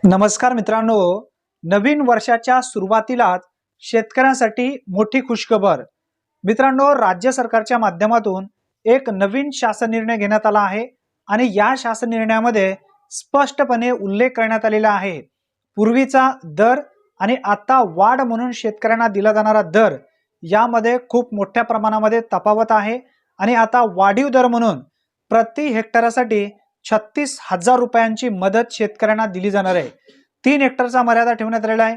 नमस्कार मित्रांनो, नवीन वर्षाच्या सुरुवातीलाच शेतकऱ्यांसाठी मोठी खुशखबर। मित्रांनो, राज्य सरकारच्या माध्यमातून एक नवीन शासन निर्णय घेण्यात आला आहे आणि या शासन निर्णयामध्ये स्पष्टपणे उल्लेख करण्यात आलेला आहे। पूर्वीचा दर आणि आता वाढ म्हणून शेतकऱ्यांना दिला जाणारा दर यामध्ये खूप मोठ्या प्रमाणामध्ये तफावत आहे आणि आता वाढीव दर म्हणून प्रति हेक्टरसाठी 36,000 रुपयांची मदत शेतकऱ्यांना दिली जाणार आहे। 3 हेक्टरचा मर्यादा ठेवण्यात आलेला आहे।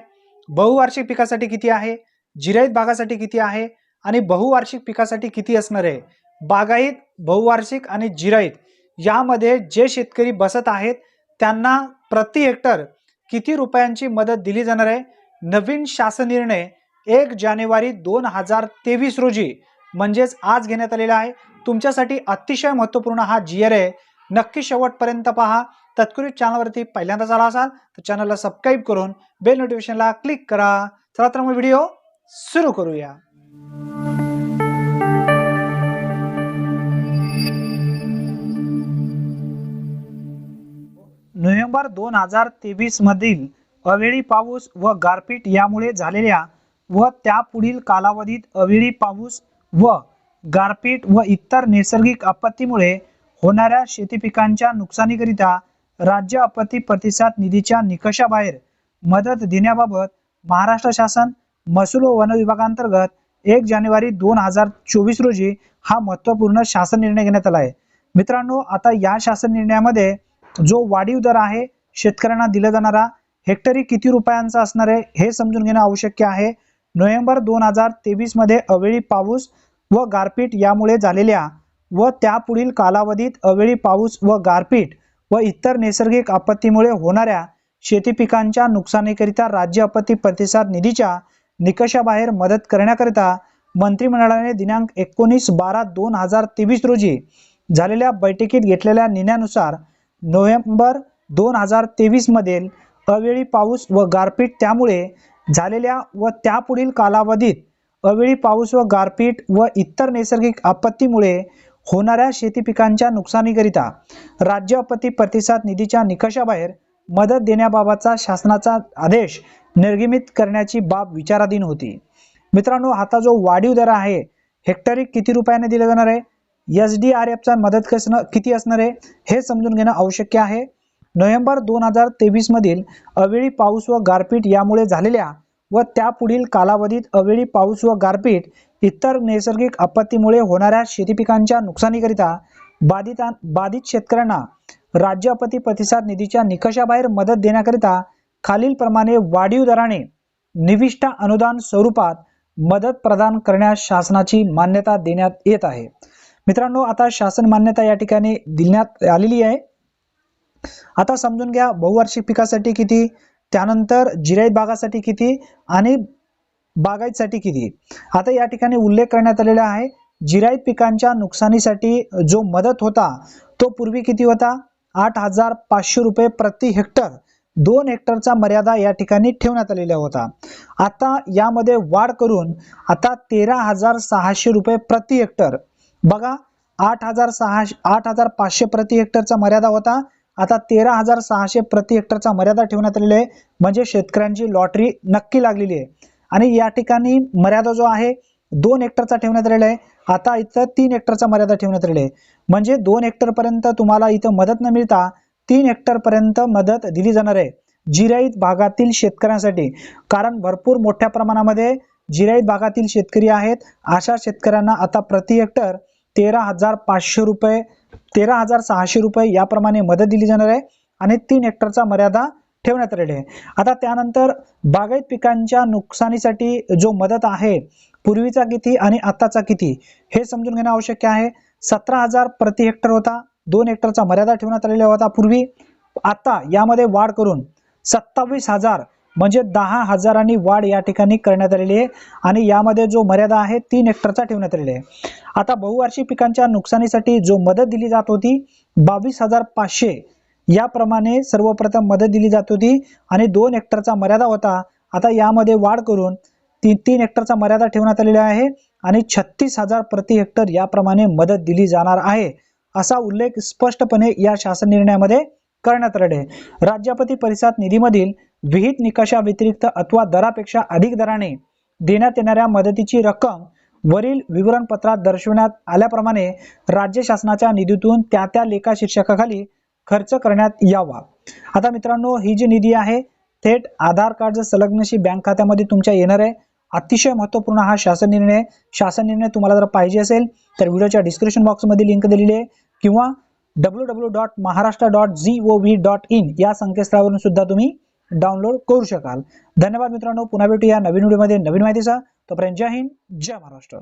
बहुवार्षिक पिकासाठी किती आहे, जिरायत भागासाठी किती आहे आणि बहुवार्षिक पिकासाठी किती असणार आहे। बागायत, बहुवार्षिक आणि जिरायत यामध्ये जे शेतकरी बसत आहेत त्यांना प्रति हेक्टर किती रुपयांची मदत दिली जाणार आहे। नवीन शासन निर्णय 1 जानेवारी 2023 रोजी म्हणजेच आज घेण्यात आलेला आहे। तुमच्यासाठी अतिशय महत्त्वपूर्ण हा जीआर आहे। नक्की शेवटपर्यंत पहा। तत्पूर्वी चॅनलवरती पहिल्यांदाच आला असाल तर चॅनलला सबस्क्राइब करून बेल नोटिफिकेशनला क्लिक करा। चला तर मग व्हिडिओ सुरू करूया। नोव्हेंबर 2023 मधील अवेळी पाऊस व गारपीट यामुळे झालेल्या व त्यापुढील कालावधीत अवेळी पाऊस व गारपीट व इतर नैसर्गिक आपत्तीमुळे होणाऱ्या शेती पिकांच्या नुकसानीकरिता राज्य आपत्ती प्रतिसाद निधीच्या निकषाबाहेर मदत देण्याबाबत महाराष्ट्र शासन महसूल व वन विभागांतर्गत 1 जानेवारी 2024 रोजी हा महत्त्वपूर्ण शासन निर्णय घेण्यात आला आहे। मित्रांनो, आता या शासन निर्णयामध्ये जो वाढीव दर आहे शेतकऱ्यांना दिला जाणारा हेक्टरी किती रुपयांचा असणार आहे हे समजून घेणे आवश्यक आहे। नोव्हेंबर 2023 मध्ये अवेळी पाऊस व गारपीट यामुळे झालेल्या व त्यापुढील कालावधीत अवेळी पाऊस व गारपीट व इतर नैसर्गिक आपत्तीमुळे होणाऱ्या शेती पिकांच्या नुकसानीकरिता राज्य आपत्ती प्रतिसाद निधीच्या निकषाबाहेर मदत करण्याकरिता मंत्रिमंडळाने दिनांक 19/12/2023 रोजी झालेल्या बैठकीत घेतलेल्या निर्णयानुसार नोव्हेंबर 2023 मधील अवेळी पाऊस व गारपीट त्यामुळे झालेल्या व त्यापुढील कालावधीत अवेळी पाऊस व गारपीट व इतर नैसर्गिक आपत्तीमुळे होणाऱ्या शेती पिकांच्या नुकसानीकरिता राज्य आपत्ती प्रतिसाद निधीच्या निकषाबाहेर मदत देण्याबाबतचा शासनाचा आदेश निर्गमित करण्याची बाब विचाराधीन होती। मित्रांनो, आता जो वाढीव दर आहे हेक्टरी किती रुपयाने दिला जाणार आहे, SDRFचा मदत किती असणार आहे हे समजून घेणं आवश्यक आहे। नोव्हेंबर 2023 मधील अवेळी पाऊस व गारपीट यामुळे झालेल्या व त्यापुढील कालावधीत अवेळी पाऊस व गारपीट इतर नैसर्गिक आपत्तीमुळे होणाऱ्या शेती पिकांच्या नुकसानीकरिता बाधित शेतकऱ्यांना राज्य आपत्ती प्रतिसाद निधीच्या निकषाबाहेर मदत देण्याकरिता खालील प्रमाणे वाढीव दराने निविष्ठा अनुदान स्वरूपात मदत प्रदान करण्यास शासनाची मान्यता देण्यात येत आहे। मित्रांनो, आता शासन मान्यता या ठिकाणी देण्यात आलेली आहे। आता समजून घ्या बहुवार्षिक पिकासाठी किती, त्यानंतर जिरायत भागासाठी किती आणि बागायतसाठी किती। आता या ठिकाणी उल्लेख करण्यात आलेला आहे जिरायत पिकांच्या नुकसानीसाठी जो मदत होता तो पूर्वी किती होता, 8,500 रुपये प्रति हेक्टर। 2 हेक्टरचा मर्यादा या ठिकाणी ठेवण्यात आलेला होता। आता यामध्ये वाढ करून आता 13,600 रुपये प्रति हेक्टर। बघा, 8,500 प्रति हेक्टरचा मर्यादा होता, आता 13,600 प्रति हेक्टरचा मर्यादा ठेवण्यात आलेली आहे। म्हणजे शेतकऱ्यांची लॉटरी नक्की लागलेली आहे आणि या ठिकाणी मर्यादा जो आहे 2 हेक्टरचा ठेवण्यात आलेला आहे। आता इथं 3 हेक्टरचा मर्यादा ठेवण्यात आलेली आहे। म्हणजे 2 हेक्टर पर्यंत तुम्हाला इथं मदत न मिळता 3 हेक्टर पर्यंत मदत दिली जाणार आहे जिरायत भागातील शेतकऱ्यांसाठी। कारण भरपूर मोठ्या प्रमाणामध्ये जिरायत भागातील शेतकरी आहेत। अशा शेतकऱ्यांना आता प्रति हेक्टर 13,500 रुपये 13,600 रुपये याप्रमाणे मदत दिली जाणार आहे आणि 3 हेक्टरचा मर्यादा ठेवण्यात आलेली आहे। आता त्यानंतर बागायत पिकांच्या नुकसानीसाठी जो मदत आहे पूर्वीचा किती आणि आताचा किती हे समजून घेणं आवश्यक आहे। 17,000 प्रति हेक्टर होता, 2 हेक्टरचा मर्यादा ठेवण्यात आलेला होता पूर्वी। आता यामध्ये वाढ करून 27,000 म्हणजे 10,000 वाढ या ठिकाणी करण्यात आलेली आहे आणि यामध्ये जो मर्यादा आहे 3 हेक्टरचा ठेवण्यात आलेला आहे। आता बहुवार्षिक पिकांच्या नुकसानीसाठी जो मदत दिली जात होती 22,500 याप्रमाणे सर्वप्रथम मदत दिली जात होती आणि 2 हेक्टरचा मर्यादा होता। आता यामध्ये वाढ करून 3 हेक्टरचा मर्यादा ठेवण्यात आलेला आहे आणि 36,000 प्रति हेक्टर याप्रमाणे मदत दिली जाणार आहे असा उल्लेख स्पष्टपणे या शासन निर्णयामध्ये करण्यात आले आहे. राज्यपती परिषद निधीमधील विहित निकषा व्यतिरिक्त अथवा दरापेक्षा अधिक दराने देण्यात येणाऱ्या मदतीची रक्कम वरील विवरणपत्रात दर्शविण्यात आल्याप्रमाणे राज्य शासनाच्या निधीतून त्या लेखा शीर्षकाखाली खर्च करण्यात यावा. आता मित्रांनो, ही जी निधी आहे थेट आधार कार्ड संलग्नशी बँक खात्यामध्ये तुमच्या येणार आहे. अतिशय महत्त्वपूर्ण हा शासन निर्णय. शासन निर्णय तुम्हाला जर पाहिजे असेल तर व्हिडिओच्या डिस्क्रिप्शन बॉक्स मध्ये लिंक दिलेली आहे किंवा www.maharashtra.gov.in या संकेतस्थळावरून सुद्धा तुम्ही डाउनलोड करू शकाल. धन्यवाद मित्रांनो, पुन्हा भेटूया नवीन व्हिडिओमध्ये नवीन माहितीसह. तोपर्यंत जय हिंद, जय महाराष्ट्र.